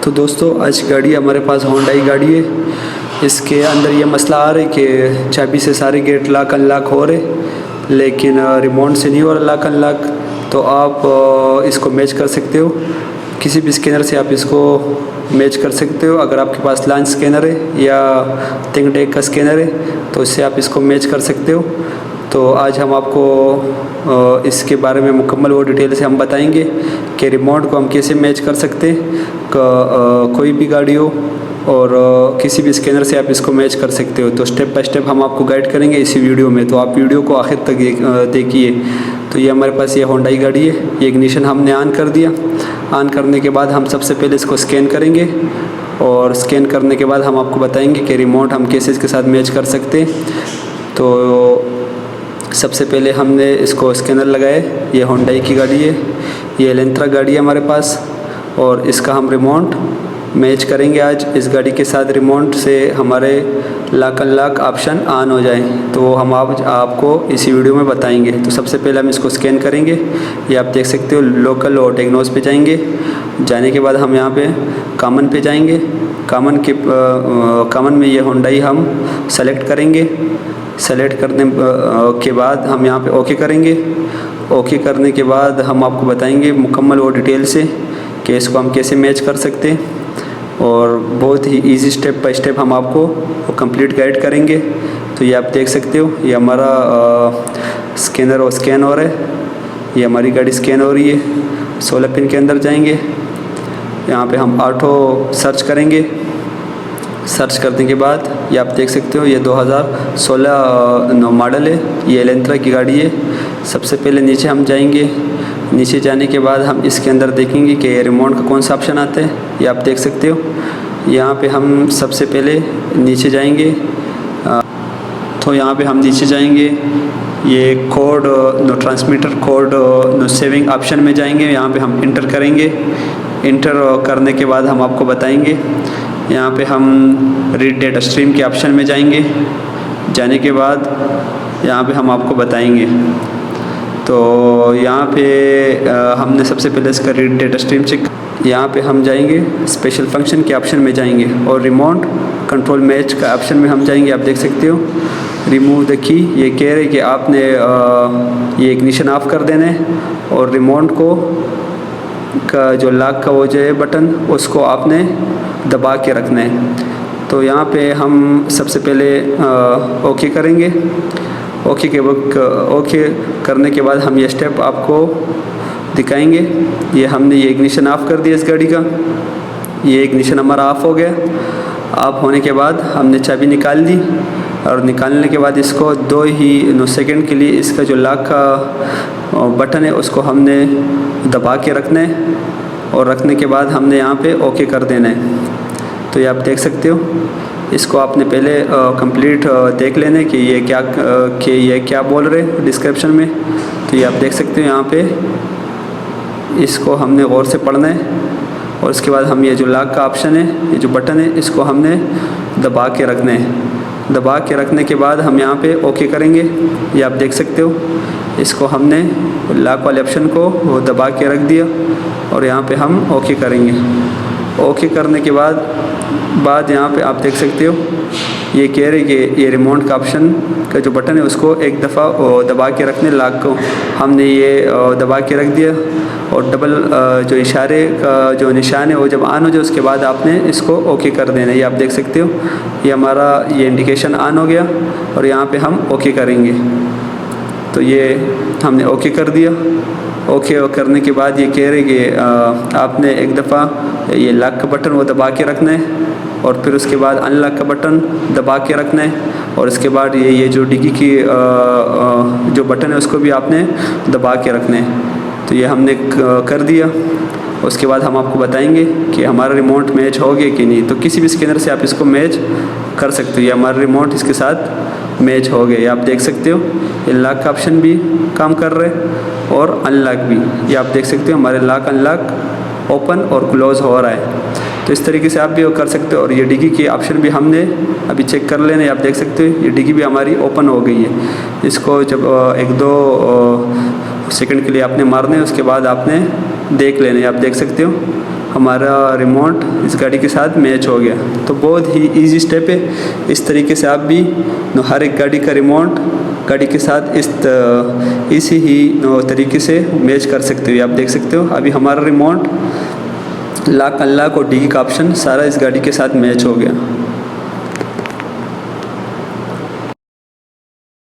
तो दोस्तों आज गाड़ी हमारे पास होंडाई गाड़ी है। इसके अंदर ये मसला आ रहा है कि चाबी से सारे गेट लॉक अनलॉक हो रहे, लेकिन रिमोट से नहीं हो रहा लॉक अनलॉक। तो आप इसको मैच कर सकते हो, किसी भी स्कैनर से आप इसको मैच कर सकते हो। अगर आपके पास लॉन्च स्कैनर है या थिंकटैंक का स्कैनर है तो इससे आप इसको मैच कर सकते हो। तो आज हम आपको इसके बारे में मुकम्मल और डिटेल से हम बताएंगे कि रिमोट को हम कैसे मैच कर सकते हैं। कोई भी गाड़ी हो और किसी भी स्कैनर से आप इसको मैच कर सकते हो। तो स्टेप बाय स्टेप हम आपको गाइड करेंगे इसी वीडियो में, तो आप वीडियो को आखिर तक देखिए। तो ये हमारे पास ये होंडाई गाड़ी है, ये इग्निशन हमने ऑन कर दिया। ऑन करने के बाद हम सबसे पहले इसको स्कैन करेंगे और स्कैन करने के बाद हम आपको बताएंगे कि रिमोट हम कैसे इसके साथ मैच कर सकते हैं। तो सबसे पहले हमने इसको स्कैनर लगाए। ये होंडाई की गाड़ी है, ये एलेंट्रा गाड़ी है हमारे पास, और इसका हम रिमोट मैच करेंगे आज। इस गाड़ी के साथ रिमोट से हमारे लॉक अनलॉक ऑप्शन ऑन हो जाए, तो हम आपको इसी वीडियो में बताएंगे। तो सबसे पहले हम इसको स्कैन करेंगे। ये आप देख सकते हो, लोकल और टेक्नोस पे जाएंगे। जाने के बाद हम यहाँ पे कॉमन पे जाएंगे। कॉमन में ये होंडाई हम सेलेक्ट करेंगे। सेलेक्ट करने के बाद हम यहाँ पे ओके करेंगे। ओके करने के बाद हम आपको बताएंगे मुकम्मल और डिटेल से कि इसको हम कैसे मैच कर सकते हैं, और बहुत ही इजी स्टेप बाय स्टेप हम आपको कंप्लीट गाइड करेंगे। तो ये आप देख सकते हो, ये हमारा स्कैनर और स्कैन हो रहा है। ये हमारी गाड़ी स्कैन हो रही है। 16 पिन के अंदर जाएंगे। यहाँ पे हम ऑटो सर्च करेंगे। सर्च करने के बाद ये आप देख सकते हो, ये 2016 मॉडल है, ये एलेंट्रा की गाड़ी है। सबसे पहले नीचे हम जाएंगे। नीचे जाने के बाद हम इसके अंदर देखेंगे कि रिमोट का कौन सा ऑप्शन आता है। ये आप देख सकते हो, यहाँ पे हम सबसे पहले नीचे जाएंगे। तो यहाँ पे हम नीचे जाएंगे, ये code transmitter code saving option में जाएंगे। यहाँ पे हम इंटर करेंगे। इंटर करने के बाद हम आपको बताएंगे। यहाँ पे हम रीड डेटा स्ट्रीम के ऑप्शन में जाएंगे। जाने के बाद यहाँ पे हम आपको बताएंगे। तो यहाँ पे हमने सबसे पहले इसका रीड डेटा स्ट्रीम चेक। यहाँ पे हम जाएंगे, स्पेशल फंक्शन के ऑप्शन में जाएंगे और रिमोट कंट्रोल मैच का ऑप्शन में हम जाएंगे। आप देख सकते हो, रिमूव द की, ये कह रहे कि आपने ये इग्निशन ऑफ कर देना है और रिमोट को का जो लॉक का वो जो है बटन, उसको आपने दबा के रखना है। तो यहाँ पे हम सबसे पहले ओके करेंगे। ओके करने के बाद हम ये स्टेप आपको दिखाएंगे। ये हमने ये इग्निशन ऑफ कर दिया इस गाड़ी का। ये इग्निशन हमारा ऑफ हो गया। ऑफ होने के बाद हमने चाबी निकाल दी, और निकालने के बाद इसको 2 ही सेकंड के लिए इसका जो लॉक का बटन है उसको हमने दबा के रखना है, और रखने के बाद हमने यहाँ पे ओके कर देना है। तो ये आप देख सकते हो, इसको आपने पहले कंप्लीट देख लेना है कि ये क्या बोल रहे हैं डिस्क्रिप्शन में। तो ये आप देख सकते हो, यहाँ पे इसको हमने गौर से पढ़ना है, और उसके बाद हम ये जो लॉक का ऑप्शन है, ये जो बटन है, इसको हमने दबा के रखना है। दबा के रखने के बाद हम यहाँ पे ओके करेंगे। ये आप देख सकते हो, इसको हमने लॉक वाले ऑप्शन को वो दबा के रख दिया, और यहाँ पे हम ओके करेंगे। ओके करने के बाद यहाँ पे आप देख सकते हो, ये कह रहे कि ये रिमोट का ऑप्शन का जो बटन है उसको एक दफ़ा दबा के रखने, लॉक को हमने ये दबा के रख दिया, और डबल जो इशारे का जो निशान है वो जब ऑन हो जाए उसके बाद आपने इसको ओके कर देना। ये आप देख सकते हो, ये हमारा ये इंडिकेशन ऑन हो गया, और यहाँ पे हम ओके करेंगे। तो ये हमने ओके कर दिया। ओके करने के बाद ये कह रहे कि आपने एक दफ़ा ये लॉक का बटन वो दबा के रखना है, और फिर उसके बाद अनलॉक का बटन दबा के रखना है, और इसके बाद ये जो डिग्गी की जो बटन है उसको भी आपने दबा के रखना है। तो ये हमने कर दिया। उसके बाद हम आपको बताएंगे कि हमारा रिमोट मैच हो गया कि नहीं। तो किसी भी स्कैनर से आप इसको मैच कर सकते हो। ये हमारा रिमोट इसके साथ मैच हो गया। ये आप देख सकते हो, ये लॉक का ऑप्शन भी काम कर रहे हैं और अनलॉक भी। ये आप देख सकते हो, हमारे लॉक अनलॉक ओपन और क्लोज़ हो रहा है। तो इस तरीके से आप भी कर सकते हो। और ये डिग्गी की ऑप्शन भी हमने अभी चेक कर लेना है। आप देख सकते हो, ये डिग्गी भी हमारी ओपन हो गई है। इसको जब 1-2 सेकंड के लिए आपने मारना है, उसके बाद आपने देख लेना है। आप देख सकते हो, हमारा रिमोट इस गाड़ी के साथ मैच हो गया। तो बहुत ही इजी स्टेप है। इस तरीके से आप भी हर एक गाड़ी का रिमोट गाड़ी के साथ इसी ही तरीके से मैच कर सकते हो। आप देख सकते हो अभी हमारा रिमोट लॉक अनलॉक और डी का ऑप्शन सारा इस गाड़ी के साथ मैच हो गया।